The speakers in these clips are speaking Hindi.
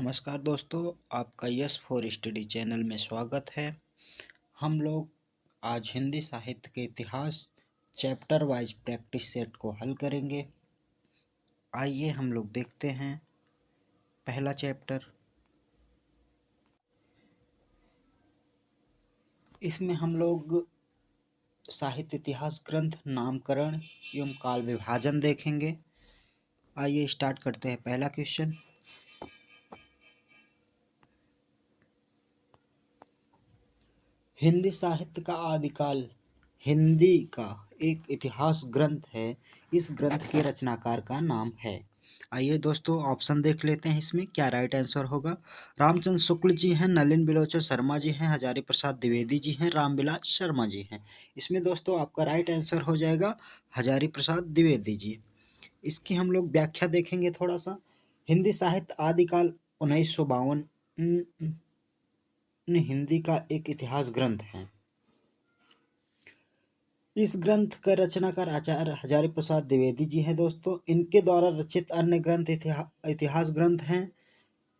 नमस्कार दोस्तों, आपका यस फॉर स्टडी चैनल में स्वागत है। हम लोग आज हिंदी साहित्य के इतिहास चैप्टर वाइज प्रैक्टिस सेट को हल करेंगे। आइए हम लोग देखते हैं पहला चैप्टर। इसमें हम लोग साहित्य इतिहास ग्रंथ नामकरण एवं काल विभाजन देखेंगे। आइए स्टार्ट करते हैं। पहला क्वेश्चन, हिंदी साहित्य का आदिकाल हिंदी का एक इतिहास ग्रंथ है। इस ग्रंथ के रचनाकार का नाम है। आइए दोस्तों ऑप्शन देख लेते हैं इसमें क्या राइट आंसर होगा। रामचंद्र शुक्ल जी हैं, नलिन बिलोचन शर्मा जी हैं, हजारी प्रसाद द्विवेदी जी हैं, रामविलास शर्मा जी हैं। इसमें दोस्तों आपका राइट आंसर हो जाएगा हजारी प्रसाद द्विवेदी जी। इसकी हम लोग व्याख्या देखेंगे थोड़ा सा। हिंदी साहित्य आदिकाल 1952 हिंदी का एक इतिहास ग्रंथ है। इस ग्रंथ का रचनाकार आचार्य हजारी प्रसाद द्विवेदी जी हैं दोस्तों। इनके द्वारा रचित अन्य ग्रंथ इतिहास ग्रंथ हैं।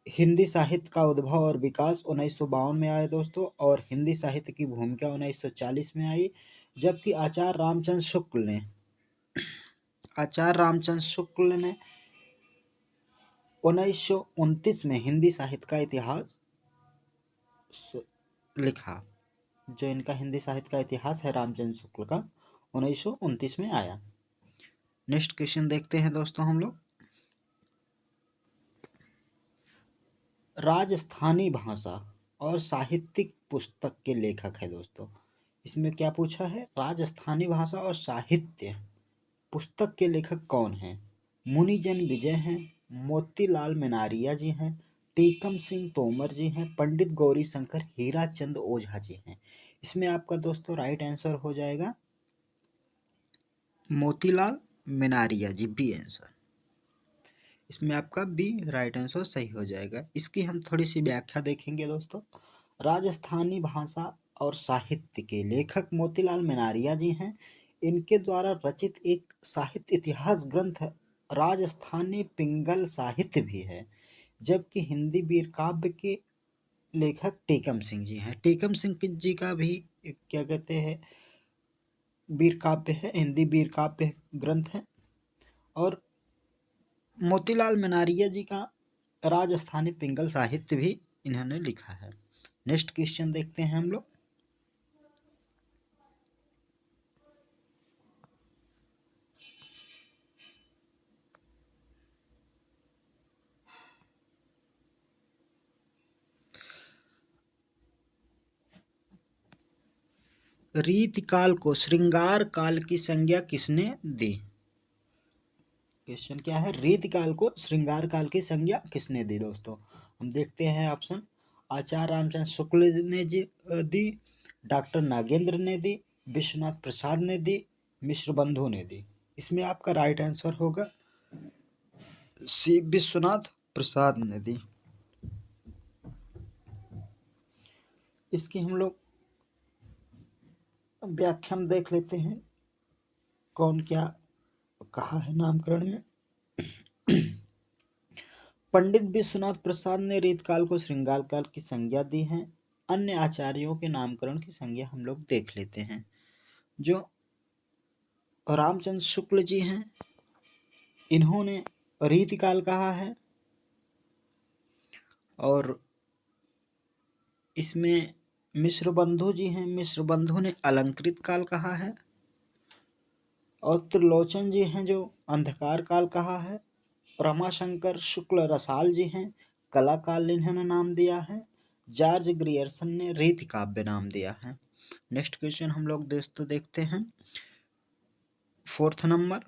हिंदी साहित्य का उद्भव और विकास 1952 में आया दोस्तों, और हिंदी साहित्य की भूमिका 1940 में आई। जबकि आचार्य रामचंद्र शुक्ल ने 1929 में हिंदी साहित्य का इतिहास लिखा। जो इनका हिंदी साहित्य का इतिहास है रामचंद्र शुक्ल का, 1929 में आया। नेक्स्ट क्वेश्चन देखते हैं दोस्तों हम लोग। राजस्थानी भाषा और साहित्यिक पुस्तक के लेखक है दोस्तों। इसमें क्या पूछा है, राजस्थानी भाषा और साहित्य पुस्तक के लेखक कौन हैं। मुनिजन विजय हैं, मोतीलाल मेनारिया जी हैं, टीकम सिंह तोमर जी हैं, पंडित गौरी शंकर हीराचंद ओझा जी हैं। इसमें आपका दोस्तों राइट आंसर हो जाएगा मोतीलाल मेनारिया जी, बी आंसर। इसमें आपका बी राइट आंसर सही हो जाएगा। इसकी हम थोड़ी सी व्याख्या देखेंगे दोस्तों। राजस्थानी भाषा और साहित्य के लेखक मोतीलाल मेनारिया जी हैं। इनके द्वारा रचित एक साहित्य इतिहास ग्रंथ राजस्थानी पिंगल साहित्य भी है। जबकि हिंदी वीर काव्य के लेखक टीकम सिंह जी हैं। टीकम सिंह जी का भी क्या कहते हैं वीर काव्य है, हिंदी वीर काव्य ग्रंथ है। और मोतीलाल मेनारिया जी का राजस्थानी पिंगल साहित्य भी इन्होंने लिखा है। नेक्स्ट क्वेश्चन देखते हैं हम लोग। रीतिकाल को श्रृंगार काल की संज्ञा किसने दी। क्वेश्चन क्या है, रीतिकाल को श्रृंगार काल की संज्ञा किसने दी दोस्तों। हम देखते हैं ऑप्शन। आचार्य रामचंद्र शुक्ल ने दी, डॉक्टर नागेंद्र ने दी, विश्वनाथ प्रसाद ने दी, मिश्र बंधु ने दी। इसमें आपका राइट आंसर होगा सी, विश्वनाथ प्रसाद ने दी। इसकी हम लोग व्याख्या में देख लेते हैं कौन क्या कहा है नामकरण में। पंडित विश्वनाथ प्रसाद ने रीतकाल को श्रृंगार काल की संज्ञा दी है। अन्य आचार्यों के नामकरण की संज्ञा हम लोग देख लेते हैं। जो रामचंद्र शुक्ल जी हैं, इन्होंने रीतिकाल कहा है, और इसमें मिश्र बंधु जी हैं, मिश्र बंधु ने अलंकृत काल कहा है। और त्रिलोचन जी हैं जो अंधकार काल कहा है। रमाशंकर शुक्ल रसाल जी हैं, कला काल इन्होंने नाम दिया है। जॉर्ज ग्रियर्सन ने रीति काव्य नाम दिया है। नेक्स्ट क्वेश्चन हम लोग दोस्तों देखते हैं। 4th नंबर,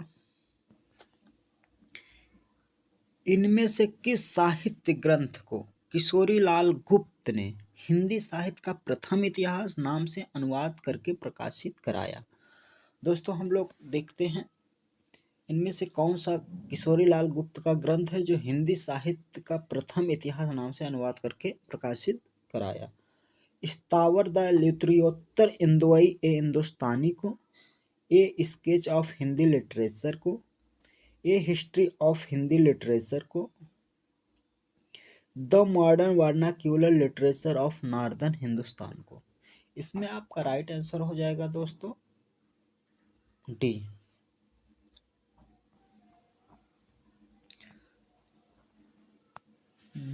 इनमें से किस साहित्य ग्रंथ को किशोरीलाल गुप्त ने हिंदी साहित्य का प्रथम इतिहास नाम से अनुवाद करके प्रकाशित कराया। दोस्तों हम लोग देखते हैं इनमें से कौन सा किशोरीलाल गुप्त का ग्रंथ है जो हिंदी साहित्य का प्रथम इतिहास नाम से अनुवाद करके प्रकाशित कराया। स्थावर द लिटरेचर इंदुई ए हिंदुस्तानी को, ए स्केच ऑफ हिंदी लिटरेचर को, ए हिस्ट्री ऑफ हिंदी लिटरेचर को, the modern vernacular literature of northern Hindustan को। इसमें आपका राइट आंसर हो जाएगा दोस्तों D.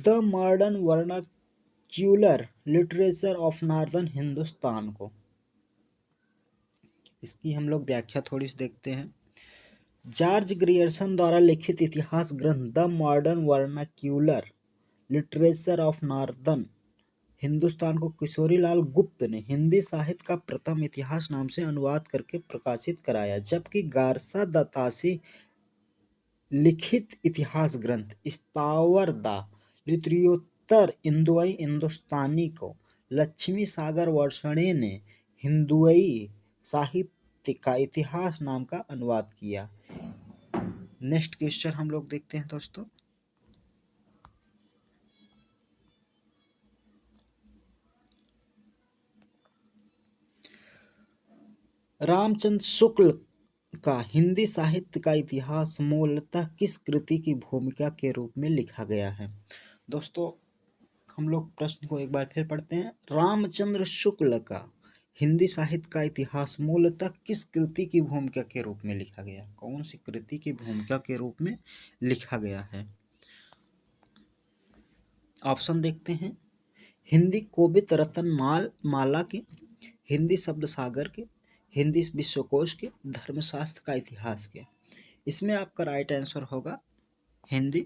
The modern vernacular literature of northern Hindustan को। इसकी हम लोग व्याख्या थोड़ी सी देखते हैं। जॉर्ज ग्रियर्सन द्वारा लिखित इतिहास ग्रंथ the modern vernacular literature of northern Hindustan को किशोरीलाल गुप्त ने हिंदी साहित्य का प्रथम इतिहास नाम से अनुवाद करके प्रकाशित कराया, जबकि गारसा दत्तासी लिखित इतिहास ग्रंथ स्थावर द लित्योत्तर इंदुई हिंदुस्तानी को लक्ष्मी सागर वर्षणे ने हिंदुई साहित्य का इतिहास नाम का अनुवाद किया। नेक्स्ट क्वेश्चन हम लोग देखते हैं दोस्तों। रामचंद्र शुक्ल का हिंदी साहित्य का इतिहास मूलतः किस कृति की भूमिका के रूप में लिखा गया है? दोस्तों हम लोग प्रश्न को एक बार फिर पढ़ते हैं। रामचंद्र शुक्ल का हिंदी साहित्य का इतिहास मूलतः किस कृति की भूमिका के रूप में लिखा गया? कौन सी कृति की भूमिका के रूप में लिखा गया है? ऑप्शन देखते हैं। हिंदी कोविद रतन माला के, हिंदी शब्द सागर के, हिंदी विश्वकोश के, धर्मशास्त्र का इतिहास के। इसमें आपका राइट आंसर होगा हिंदी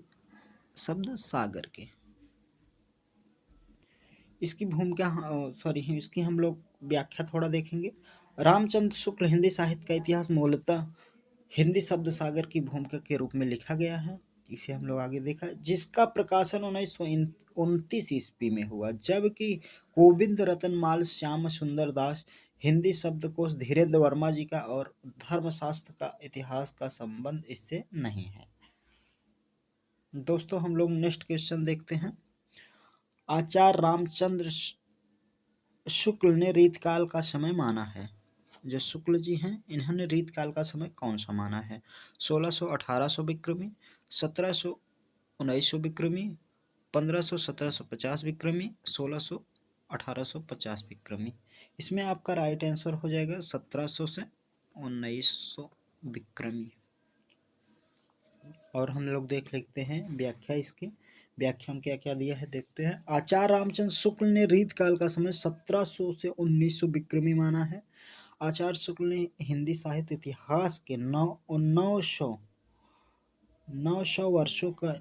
शब्द सागर के। इसकी भूमिका इसकी हम लोग व्याख्या थोड़ा देखेंगे। रामचंद्र शुक्ल हिंदी साहित्य का इतिहास मूलतः हिंदी शब्द सागर की भूमिका के रूप में लिखा गया है। इसे हम लोग आगे देखा, जिसका प्रकाशन 1929 ईस्वी में हुआ, जबकि गोविंद रतन माल श्याम सुंदर दास हिंदी शब्दकोश धीरेन्द्र वर्मा जी का और धर्मशास्त्र का इतिहास का संबंध इससे नहीं है। दोस्तों हम लोग नेक्स्ट क्वेश्चन देखते हैं। आचार्य रामचंद्र शुक्ल ने रीतकाल का समय माना है। जो शुक्ल जी हैं इन्होंने रीतकाल का समय कौन सा माना है? 1600-1800 विक्रमी, 1700-1900 विक्रमी, 1500-1750 विक्रमी, 1600-1850 विक्रमी। इसमें आपका राइट आंसर हो जाएगा 1700 से 1900 विक्रमी। और हम लोग देख लेते हैं व्याख्या। इसकी व्याख्या में क्या क्या दिया है देखते हैं। आचार्य रामचंद्र शुक्ल ने रीतकाल का समय 1700 से 1900 विक्रमी माना है। आचार्य शुक्ल ने हिंदी साहित्य इतिहास के 900 वर्षों का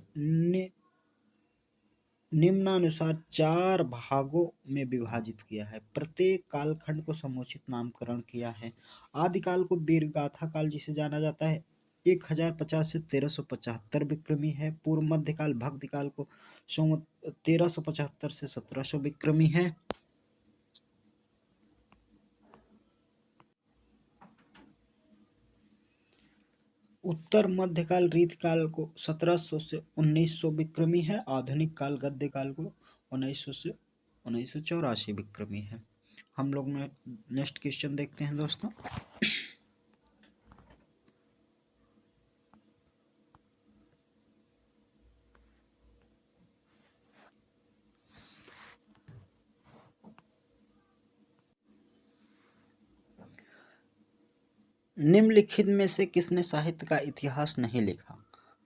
निम्नानुसार 4 भागों में विभाजित किया है। प्रत्येक कालखंड को समुचित नामकरण किया है। आदिकाल को वीरगाथा काल जिसे जाना जाता है 1050 से 1375 विक्रमी है। पूर्व मध्यकाल भक्ति काल को 1375 से 1700 विक्रमी है। उत्तर मध्यकाल रीतकाल को 1700 से 1900 विक्रमी है। आधुनिक काल गद्य काल को 1900 से 1984 विक्रमी है। हम लोग नेक्स्ट क्वेश्चन देखते हैं दोस्तों। निम्नलिखित में से किसने साहित्य का इतिहास नहीं लिखा?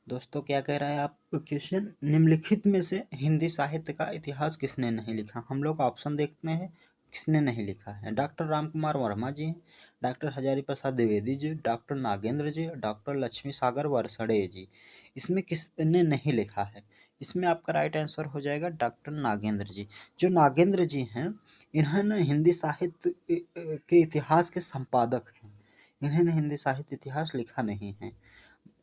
दोस्तों क्या कह रहा है आपको क्वेश्चन, निम्नलिखित में से हिंदी साहित्य का इतिहास किसने नहीं लिखा? हम लोग ऑप्शन देखते हैं किसने नहीं लिखा है। डॉक्टर रामकुमार वर्मा जी, डॉक्टर हजारी प्रसाद द्विवेदी जी, डॉक्टर नागेंद्र जी, डॉक्टर लक्ष्मी सागर वर्षणे जी। इसमें किसने नहीं लिखा है? इसमें आपका राइट आंसर हो जाएगा डॉक्टर नागेंद्र जी। जो नागेंद्र जी हैं इन्होंने हिंदी साहित्य के इतिहास के संपादक हैं। इन्होंने हिंदी साहित्य इतिहास लिखा नहीं है।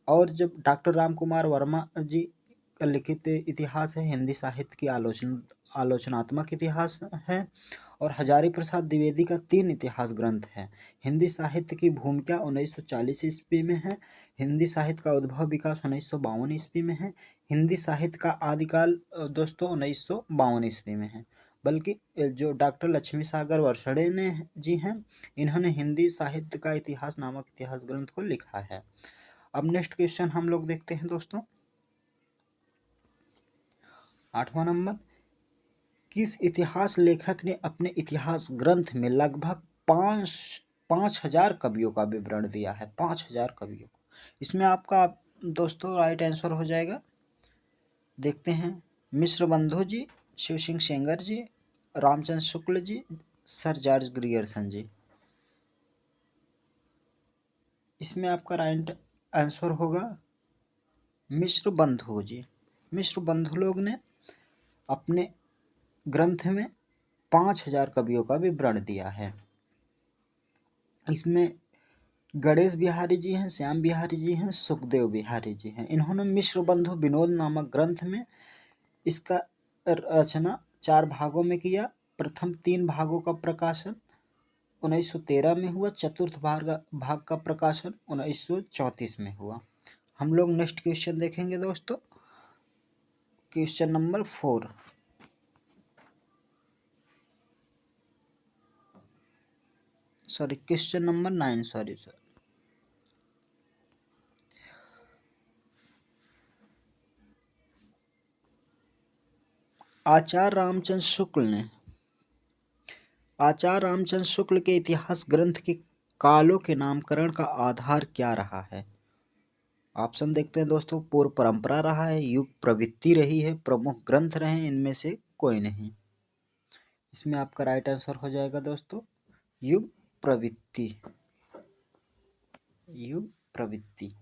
और जब डॉक्टर रामकुमार वर्मा जी का लिखित इतिहास है हिंदी साहित्य की आलोचनात्मक इतिहास है। और हजारी प्रसाद द्विवेदी का 3 इतिहास ग्रंथ है। हिंदी साहित्य की भूमिका 1940 ईस्वी में है। हिंदी साहित्य का उद्भव विकास 1952 ईस्वी में है। हिंदी साहित्य का आदिकाल दोस्तों 1952 ईस्वी में है। बल्कि जो डॉक्टर लक्ष्मी सागर वर्षणे ने जी हैं इन्होंने हिंदी साहित्य का इतिहास नामक इतिहास ग्रंथ को लिखा है। अब नेक्स्ट क्वेश्चन हम लोग देखते हैं दोस्तों। 8वां नंबर, किस इतिहास लेखक ने अपने इतिहास ग्रंथ में लगभग 5,000 कवियों का विवरण दिया है? 5,000 कवियों को। इसमें आपका दोस्तों राइट आंसर हो जाएगा, देखते हैं, मिश्र बंधु जी, शिव सिंह सेंगर जी, Ramchandra Shukla ji, sir George Grierson जी। इसमें आपका राइट आंसर होगा मिश्र बंधु जी। मिश्र बंधु लोग ने अपने ग्रंथ में 5,000 कवियों का विवरण दिया है। इसमें गणेश बिहारी जी हैं, श्याम बिहारी जी हैं, सुखदेव बिहारी जी हैं। इन्होंने मिश्र बंधु विनोद नामक ग्रंथ में इसका रचना 4 भागों में किया। प्रथम 3 भागों का प्रकाशन 1913 में हुआ, चतुर्थ भाग का प्रकाशन 1934 में हुआ। हम लोग नेक्स्ट क्वेश्चन देखेंगे दोस्तों, question number 4। Sorry, question number 9, sorry sir. Acharya Ramchandra Shukla के इतिहास ग्रंथ के कालों के नामकरण का आधार क्या रहा है? ऑप्शन देखते हैं दोस्तों, पूर्व परंपरा रहा है, युग प्रवृत्ति रही है, प्रमुख ग्रंथ रहे हैं, इनमें से कोई नहीं। इसमें आपका राइट आंसर हो जाएगा दोस्तों युग प्रवृत्ति। युग प्रवृत्ति।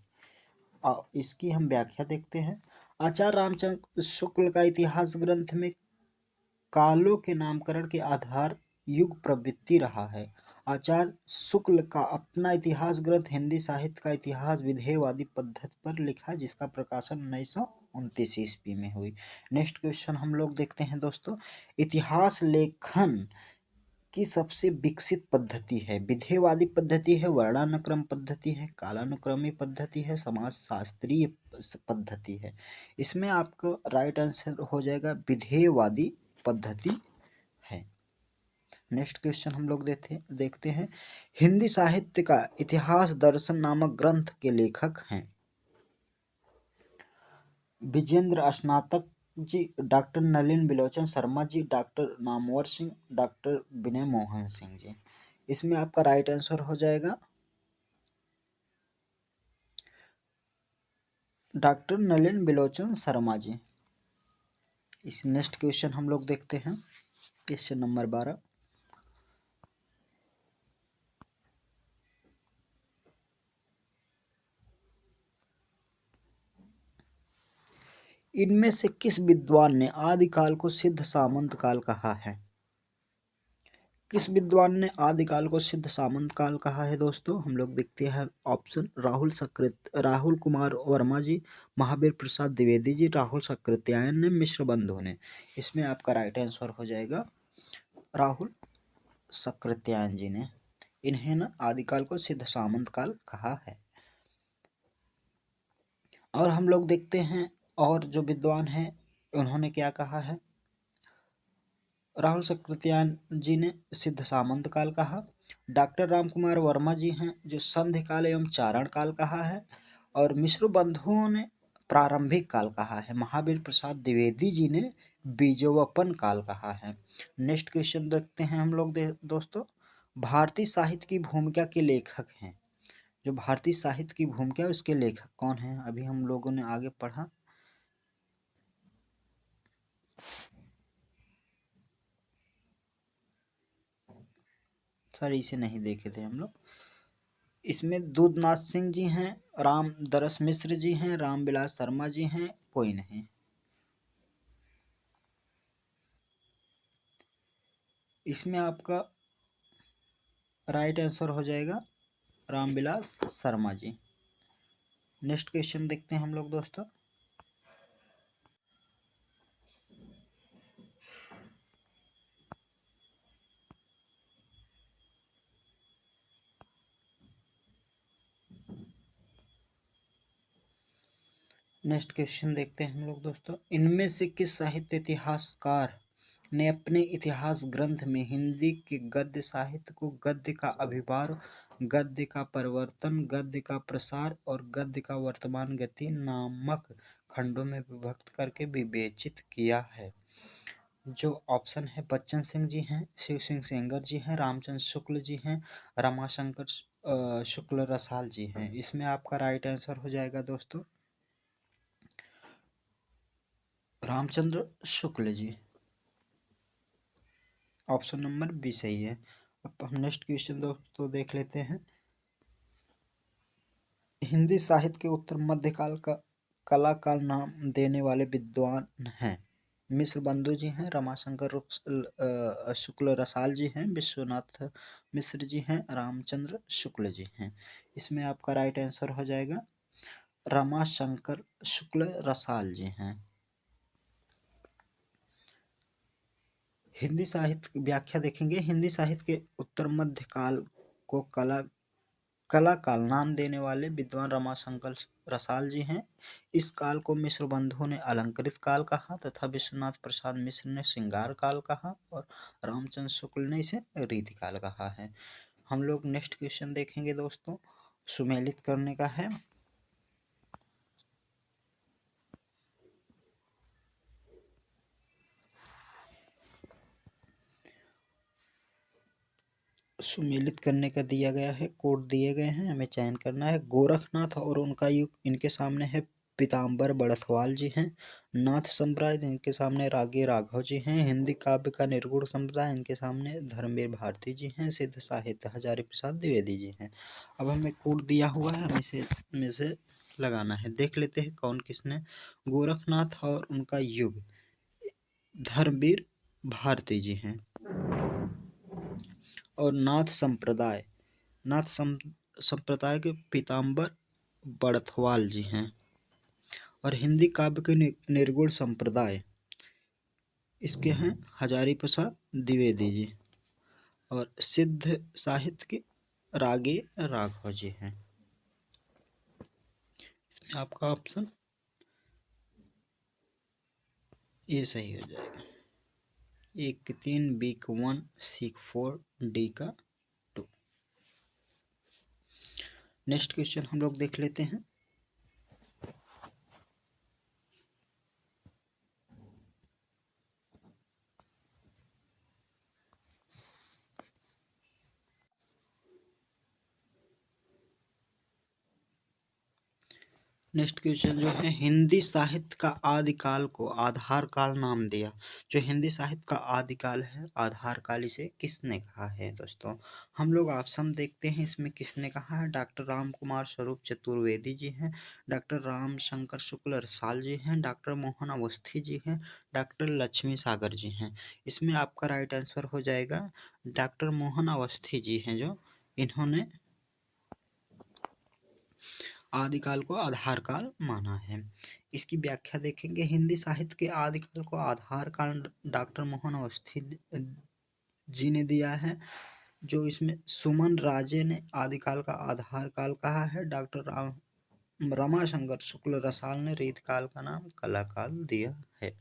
इसकी हम व्याख्या देखते हैं। आचार्य रामचंद्र शुक्ल का इतिहास ग्रंथ में कालों के नामकरण के आधार युग प्रवृत्ति रहा है। आचार्य शुक्ल का अपना इतिहास ग्रंथ हिंदी साहित्य का इतिहास विधेयवादी पद्धति पर लिखा, जिसका प्रकाशन 1929 ईस्वी में हुई। नेक्स्ट क्वेश्चन हम लोग देखते हैं दोस्तों, इतिहास लेखन की सबसे विकसित पद्धति है? विधेयवादी पद्धति है, वर्णानुक्रम पद्धति है, कालानुक्रमी पद्धति है, समाजशास्त्रीय पद्धति है? इसमें आपको राइट आंसर हो जाएगा विधेयवादी पद्धति है। नेक्स्ट क्वेश्चन हम लोग देखते हैं, हिंदी साहित्य का इतिहास दर्शन नामक ग्रंथ के लेखक हैं? विजेंद्र स्नातक जी, डॉक्टर नलिन बिलोचन शर्मा जी, डॉक्टर नामवर सिंह, डॉक्टर विनय मोहन सिंह जी। इसमें आपका राइट आंसर हो जाएगा डॉक्टर नलिन बिलोचन शर्मा जी। इस नेक्स्ट क्वेश्चन हम लोग देखते हैं, क्वेश्चन नंबर 12। इनमें से किस विद्वान ने आदिकाल को सिद्ध सामंत काल कहा है? किस विद्वान ने आदिकाल को सिद्ध सामंत काल कहा है दोस्तों? हम लोग देखते हैं ऑप्शन, राहुल कुमार वर्मा जी, महावीर प्रसाद द्विवेदी जी, राहुल सकृत्यायन ने, मिश्र बंधु ने। इसमें आपका राइट आंसर हो जाएगा राहुल सकृत्यायन जी ने। इन्हें ना आदिकाल को सिद्ध सामंत काल कहा है। और हम लोग देखते हैं और जो विद्वान हैं उन्होंने क्या कहा है। राहुल सकृत्यायन जी ने सिद्ध सामंत काल कहा। डॉक्टर रामकुमार वर्मा जी हैं जो संधि काल एवं चारण काल कहा है। और मिश्र बंधुओं ने प्रारंभिक काल कहा है। महावीर प्रसाद द्विवेदी जी ने बीजोवपन काल कहा है। नेक्स्ट क्वेश्चन देखते हैं हम लोग दोस्तों, भारतीय साहित्य की भूमिका के लेखक हैं? जो भारतीय साहित्य की भूमिका है उसके लेखक कौन हैं? अभी हम लोगों ने आगे पढ़ा, सर इसे नहीं देखे थे हम लोग। इसमें दूधनाथ सिंह जी हैं, राम दरस मिश्र जी हैं, रामविलास शर्मा जी हैं, कोई नहीं। इसमें आपका राइट आंसर हो जाएगा रामविलास शर्मा जी। नेक्स्ट क्वेश्चन देखते हैं हम लोग दोस्तों, नेक्स्ट क्वेश्चन देखते हैं हम लोग दोस्तों, इनमें से किस साहित्य इतिहासकार ने अपने इतिहास ग्रंथ में हिंदी के गद्य साहित्य को गद्य का अभिभार, गद्य का परिवर्तन, गद्य का प्रसार और गद्य का वर्तमान गति नामक खंडों में विभक्त करके विवेचित किया है। जो ऑप्शन है बच्चन सिंह जी हैं, शिव सिंह सेंगर जी हैं, रामचंद्र शुक्ल जी हैं, रमाशंकर शुक्ल रसाल जी हैं। इसमें आपका राइट आंसर हो जाएगा दोस्तों Ramchandra Shukla ji. Option number B सही है। अब हम नेक्स्ट क्वेश्चन दोस्तों देख लेते हैं। हिंदी साहित्य के उत्तर मध्यकाल का कला का नाम देने वाले विद्वान हैं। मिश्र बंधु जी हैं, रमाशंकर शुक्ल रसाल जी हैं, विश्वनाथ मिश्र जी हैं, रामचंद्र शुक्ल जी हैं। इसमें आपका राइट आंसर हो जाएगा रमाशंकर शुक्ल रसाल जी हैं। हिंदी साहित्य व्याख्या देखेंगे। हिंदी साहित्य के उत्तर मध्य काल को कला काल नाम देने वाले विद्वान रमाशंकर रसाल जी हैं। इस काल को मिश्र बंधुओं ने अलंकृत काल कहा तथा विश्वनाथ प्रसाद मिश्र ने श्रृंगार काल कहा और रामचंद्र शुक्ल ने इसे रीति काल कहा है। हम लोग नेक्स्ट क्वेश्चन देखेंगे दोस्तों, सुमेलित करने का है। सुमेलित करने का दिया गया है, कोड दिए गए हैं, हमें चयन करना है। गोरखनाथ और उनका युग, इनके सामने है पीताम्बर बड़थवाल जी हैं। नाथ संप्रदाय, इनके सामने रागी राघव जी हैं। हिंदी काव्य का निर्गुण संप्रदाय, इनके सामने धर्मवीर भारती जी हैं। सिद्ध साहित्य हजारी प्रसाद द्विवेदी जी हैं। अब हमें कोड दिया हुआ है, हमें इसे में से लगाना है। देख लेते हैं कौन किसने। गोरखनाथ और उनका युग धर्मवीर भारती जी हैं। और नाथ संप्रदाय के पीताम्बर बड़थवाल जी हैं। और हिंदी काव्य के निर्गुण संप्रदाय इसके हैं हजारी प्रसाद द्विवेदी जी। और सिद्ध साहित्य के रागे राघव जी हैं। इसमें आपका ऑप्शन ये सही हो जाएगा। ए का 3, बी का 1, सी का 4, डी का 2। नेक्स्ट क्वेश्चन हम लोग देख लेते हैं। नेक्स्ट क्वेश्चन जो है, हिंदी साहित्य का आदिकाल को आधार काल नाम दिया। जो हिंदी साहित्य का आदिकाल है, आधार काल इसे किसने कहा है दोस्तों? हम लोग ऑप्शन देखते हैं इसमें किसने कहा है। डॉक्टर राम कुमार स्वरूप चतुर्वेदी जी हैं, डॉक्टर राम शंकर शुक्ल रसाल जी हैं, डॉक्टर मोहन अवस्थी जी हैं, डॉक्टर लक्ष्मी सागर जी हैं। इसमें आपका राइट आंसर हो जाएगा डॉक्टर मोहन अवस्थी जी हैं, जो इन्होंने आदिकाल को आधार काल माना है। इसकी व्याख्या देखेंगे। हिंदी साहित्य के आदिकाल को आधार काल डॉक्टर मोहन अवस्थी जी ने दिया है। जो इसमें सुमन राजे ने आदिकाल का आधार काल कहा है। डॉक्टर रमाशंकर शुक्ल रसाल ने रीत काल का नाम कला काल दिया है।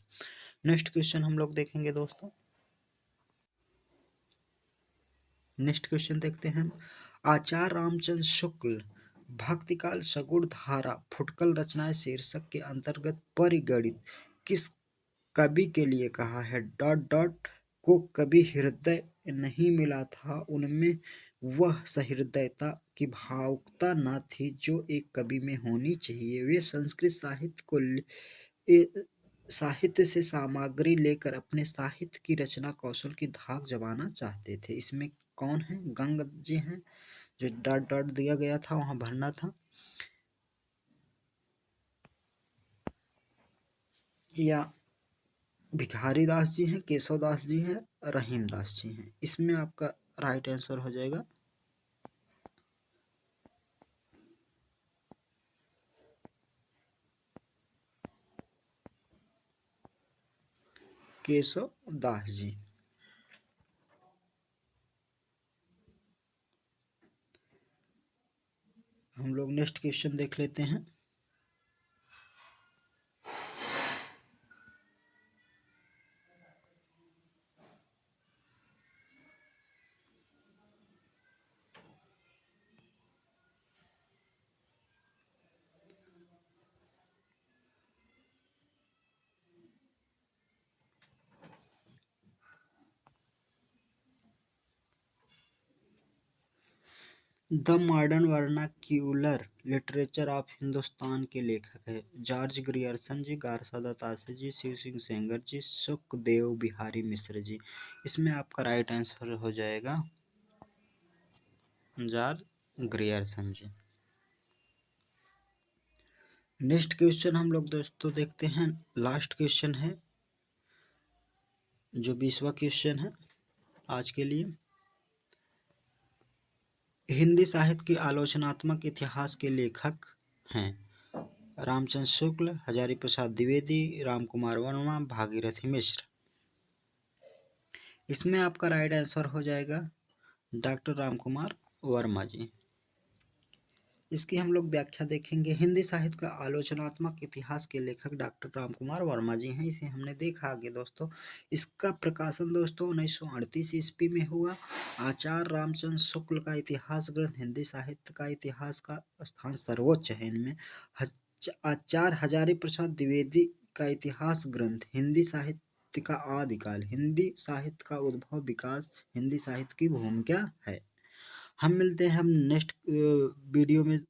नेक्स्ट क्वेश्चन हम लोग देखेंगे दोस्तों। नेक्स्ट क्वेश्चन देखते हैं। आचार्य रामचंद्र शुक्ल भक्तिकाल सगुण धारा फुटकल रचनाएं शीर्षक के अंतर्गत परिगणित किस कवि के लिए कहा है। डॉट डॉट को कभी हृदय नहीं मिला था, उनमें वह सहृदयता की भावुकता न थी जो एक कवि में होनी चाहिए। वे संस्कृत साहित्य से सामग्री लेकर अपने साहित्य की रचना कौशल की धाक जमाना चाहते थे। इसमें कौन है? गंग जी हैं, जो डॉट डॉट दिया गया था वहां भरना था। या भिखारी दास जी हैं, केशव दास जी हैं, रहीम दास जी हैं। इसमें आपका राइट आंसर हो जाएगा केशव दास जी। हम लोग नेक्स्ट क्वेश्चन देख लेते हैं। The modern vernacular literature of Hindustan के लेखक है जॉर्ज ग्रियर्सन जी, गारसा दत्तात्रेय जी, शिव सिंह सेंगर जी, सुखदेव बिहारी मिश्र जी। इसमें आपका राइट आंसर हो जाएगा जॉर्ज ग्रियर्सन जी। नेक्स्ट क्वेश्चन हम लोग दोस्तों देखते हैं, लास्ट क्वेश्चन है जो 20वां क्वेश्चन है आज के लिए। हिंदी साहित्य की आलोचनात्मक इतिहास के लेखक हैं रामचंद्र शुक्ल, हजारी प्रसाद द्विवेदी, राम कुमार वर्मा, भागीरथी मिश्र। इसमें आपका राइट आंसर हो जाएगा डॉक्टर राम कुमार वर्मा जी। इसकी हम लोग व्याख्या देखेंगे। हिंदी साहित्य का आलोचनात्मक इतिहास के लेखक डॉक्टर राम कुमार वर्मा जी हैं, इसे हमने देखा आगे दोस्तों। इसका प्रकाशन दोस्तों 1938 ईस्वी में हुआ। आचार्य रामचंद्र शुक्ल का इतिहास ग्रंथ हिंदी साहित्य का इतिहास का स्थान सर्वोच्च है इनमें। आचार्य हजारी प्रसाद द्विवेदी का इतिहास ग्रंथ हिंदी साहित्य का आदिकाल, हिंदी साहित्य का उद्भव, विकास, हिंदी साहित्य की भूमिका है। हम मिलते हैं हम नेक्स्ट वीडियो में।